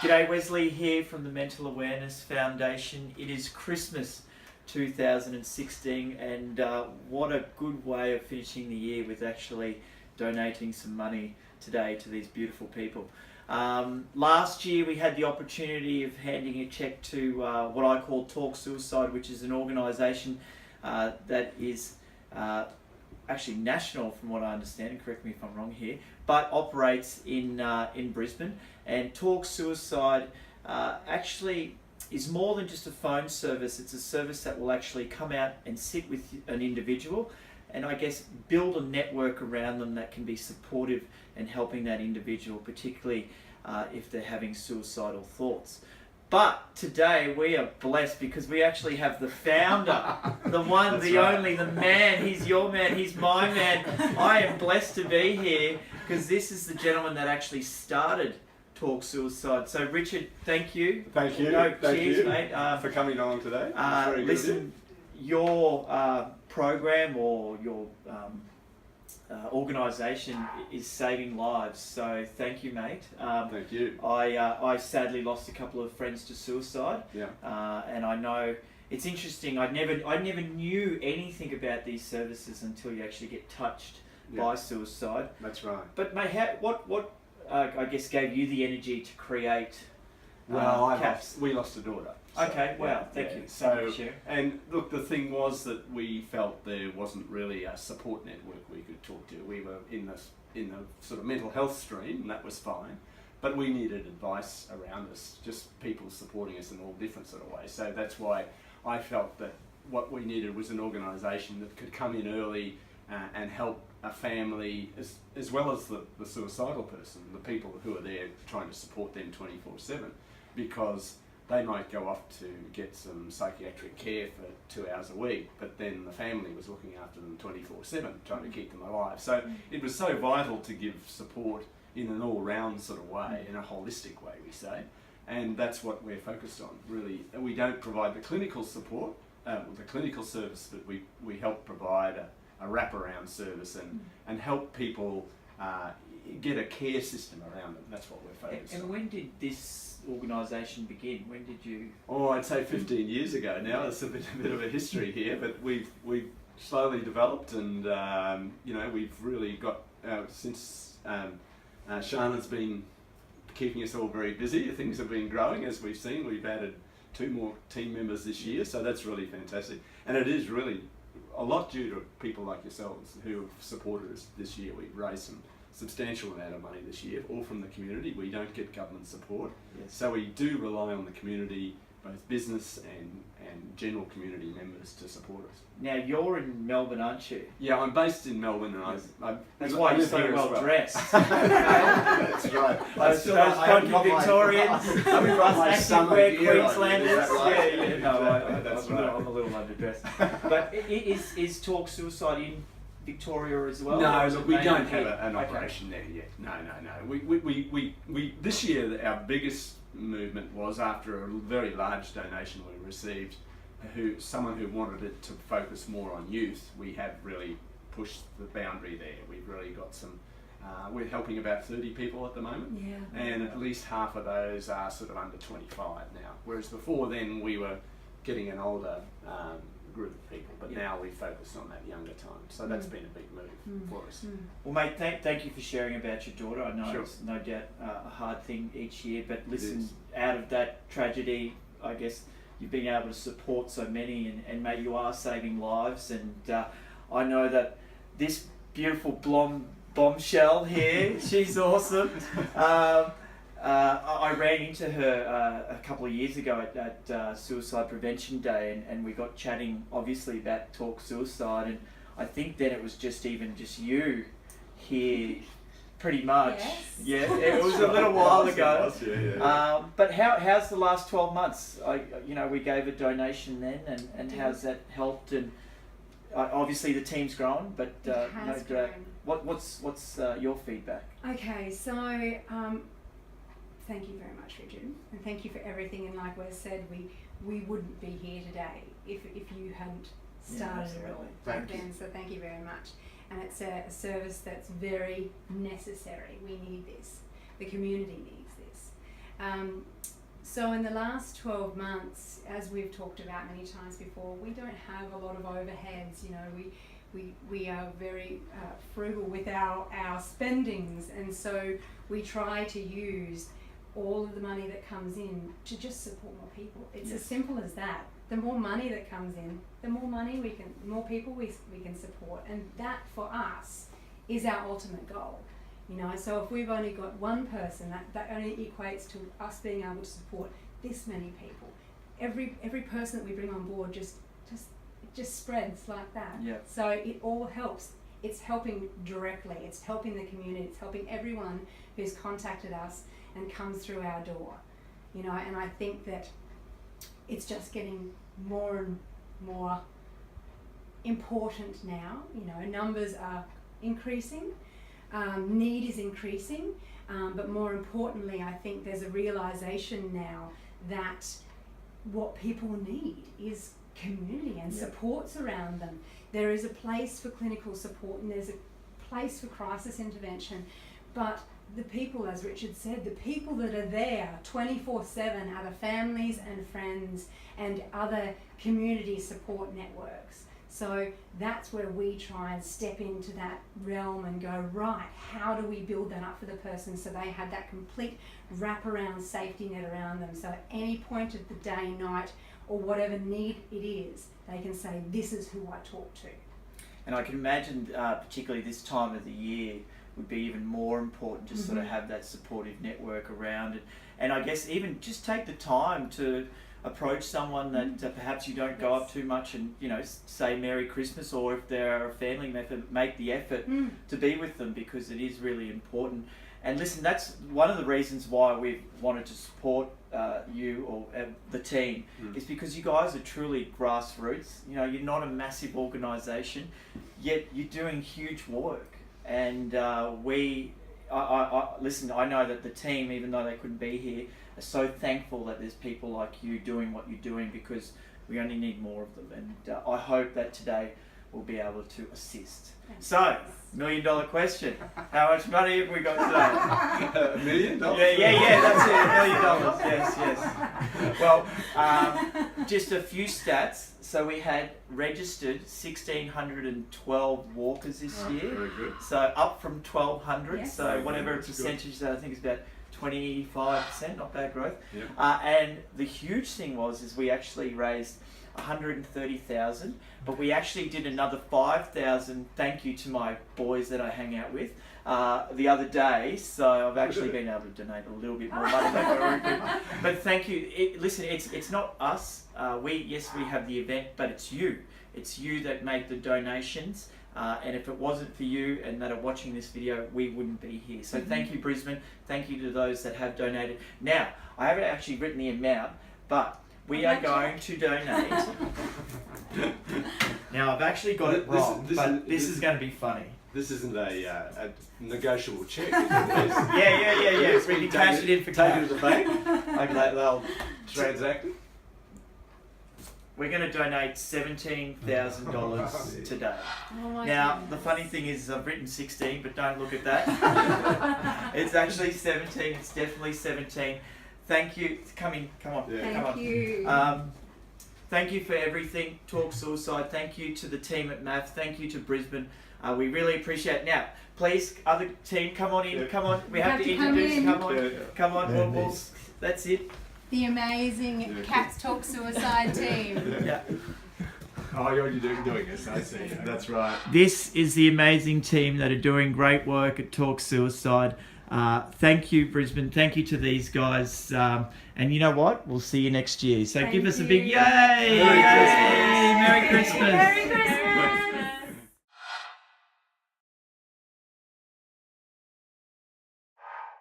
G'day, Wesley here from the Mental Awareness Foundation. It is Christmas 2016 and what a good way of finishing the year with actually donating some money today to these beautiful people. Last year we had the opportunity of handing a cheque to what I call Talk Suicide, which is an organisation that is actually national from what I understand, and correct me if I'm wrong here, but operates in Brisbane. And Talk Suicide actually is more than just a phone service. It's a service that will actually come out and sit with an individual and I guess build a network around them that can be supportive and helping that individual, particularly if they're having suicidal thoughts. But today we are blessed because we actually have the founder, the one, That's the right. only, the man. He's your man, he's my man. I am blessed to be here because this is the gentleman that actually started Talk Suicide. So Richard, thank you. Thank you. No, Thank cheers, you mate. for coming along today. It's very good of Listen, your program or your organisation is saving lives. So thank you, mate. Thank you. I sadly lost a couple of friends to suicide. Yeah. And I know it's interesting. I never knew anything about these services until you actually get touched by suicide. That's right. But mate, what I guess gave you the energy to create? Well, CAPS? we lost a daughter. Okay. Wow. Thank you. So, Thank you, Chair. and look, the thing was that we felt there wasn't really a support network we could talk to. We were in the sort of mental health stream, and that was fine. But we needed advice around us, just people supporting us in all different sort of ways. So that's why I felt that what we needed was an organisation that could come in early and help a family as well as the suicidal person, the people who are there trying to support them 24/7, because they might go off to get some psychiatric care for 2 hours a week, but then the family was looking after them 24/7, trying to keep them alive. So it was so vital to give support in an all-round sort of way, in a holistic way, we say, and that's what we're focused on, really. We don't provide the clinical support, the clinical service, but we help provide a wraparound service and help people get a care system around them. That's what we're focused on. And when did this organisation begin? When did you? Oh, I'd say 15 years ago now. It's a bit of a history here, but we've slowly developed, and we've really got since Shanna's been keeping us all very busy. Things have been growing, as we've seen. We've added 2 more team members this year, so that's really fantastic. And it is really a lot due to people like yourselves who have supported us this year. We've raised some substantial amount of money this year, all from the community. We don't get government support, so we do rely on the community, both business and general community members, to support us. Now you're in Melbourne, aren't you? Yeah, I'm based in Melbourne, and That's why you're so well dressed. That's right. Those funky Victorians, my us summer active gear on, Queenslanders. is that right? Yeah. No, That's I'm right. a little underdressed. But is Talk Suicide in Victoria as well? No, Or is look, it we mainly don't have here? an operation there yet. No. We this year our biggest movement was after a very large donation we received. Someone who wanted it to focus more on youth. We have really pushed the boundary there. We've really got some. We're helping about 30 people at the moment, and at least half of those are sort of under 25 now. Whereas before then we were getting an older group of people, but now we focus on that younger time. So that's been a big move for us. Well, mate, thank you for sharing about your daughter. I know Sure. it's no doubt a hard thing each year, but It listen, is. out of that tragedy, I guess you've been able to support so many, and mate, you are saving lives. And I know that this beautiful blonde bombshell here, she's awesome. I ran into her a couple of years ago at Suicide Prevention Day, and we got chatting obviously about Talk Suicide, and I think then it was just you here pretty much. Yes. Yeah, it was a little while ago. Yeah. But how's the last 12 months? We gave a donation then, and how's that helped? And obviously the team's grown, but It has grown. What's your feedback? Okay, so thank you very much, Richard, and thank you for everything. And like Wes said, we wouldn't be here today if you hadn't started it all back then. So thank you very much. And it's a service that's very necessary. We need this. The community needs this. So in the last 12 months, as we've talked about many times before, we don't have a lot of overheads. You know, we are very frugal with our spendings, and so we try to use all of the money that comes in to just support more people. It's as simple as that. The more money that comes in, the more people we can support, and that for us is our ultimate goal. You know, so if we've only got one person, that only equates to us being able to support this many people. Every person that we bring on board just spreads like that. Yep. So it all helps. It's helping directly. It's helping the community. It's helping everyone who's contacted us and comes through our door. You know, and I think that it's just getting more and more important now. You know, numbers are increasing. Need is increasing, but more importantly, I think there's a realization now that what people need is community and supports around them. There is a place for clinical support and there's a place for crisis intervention, but the people, as Richard said, the people that are there 24/7 are the families and friends and other community support networks. So that's where we try and step into that realm and go, right, how do we build that up for the person so they have that complete wraparound safety net around them, so at any point of the day, night, or whatever need it is, they can say, this is who I talk to. And I can imagine, particularly this time of the year, would be even more important to sort of have that supportive network around it. And I guess even just take the time to approach someone that perhaps you don't go up too much and, you know, say Merry Christmas, or if they're a family member, make the effort to be with them, because it is really important. And listen, that's one of the reasons why we've wanted to support you or the team, is because you guys are truly grassroots. You know, you're not a massive organisation, yet you're doing huge work. And listen, I know that the team, even though they couldn't be here, are so thankful that there's people like you doing what you're doing, because we only need more of them. And I hope that today we'll be able to assist. So, $1 million question. How much money have we got today? $1 million? Yeah, that's it, $1 million. Yes. Well, just a few stats. So we had registered 1,612 walkers this year. Very good. So up from 1,200. Yes. So whatever That's percentage that, I think it's about 25%, not bad growth. Yep. And the huge thing is we actually raised 130,000, but we actually did another 5,000. Thank you to my boys that I hang out with the other day. So I've actually been able to donate a little bit more money than we were doing. But thank you. Listen, it's not us. We have the event, but it's you. It's you that make the donations. And if it wasn't for you and that are watching this video, we wouldn't be here. So thank you, Brisbane. Thank you to those that have donated. Now, I haven't actually written the amount, but we are going to donate. Now, I've actually got it wrong, but this is going to be funny. This isn't a negotiable check. Yeah. We can cash it in for cash. Take it to the bank. Okay, they'll transact it. We're going to donate $17,000 today. Oh my Now, goodness. the funny thing is I've written 16, but don't look at that. It's actually 17. It's definitely 17. Thank you. Come on. Yeah. Come on. Thank you. Thank you for everything, Talk Suicide. Thank you to the team at MAF. Thank you to Brisbane. We really appreciate it. Now, please, other team, come on in. Yeah. Come on. We have to come introduce. in. Come on. We'll, that's it. The amazing Cats Talk Suicide team. Yeah. Oh, you're already doing this. I see. That's right. This is the amazing team that are doing great work at Talk Suicide. Thank you, Brisbane. Thank you to these guys. And you know what? We'll see you next year. So give us a big yay! Merry Christmas. Merry Christmas! Merry Christmas!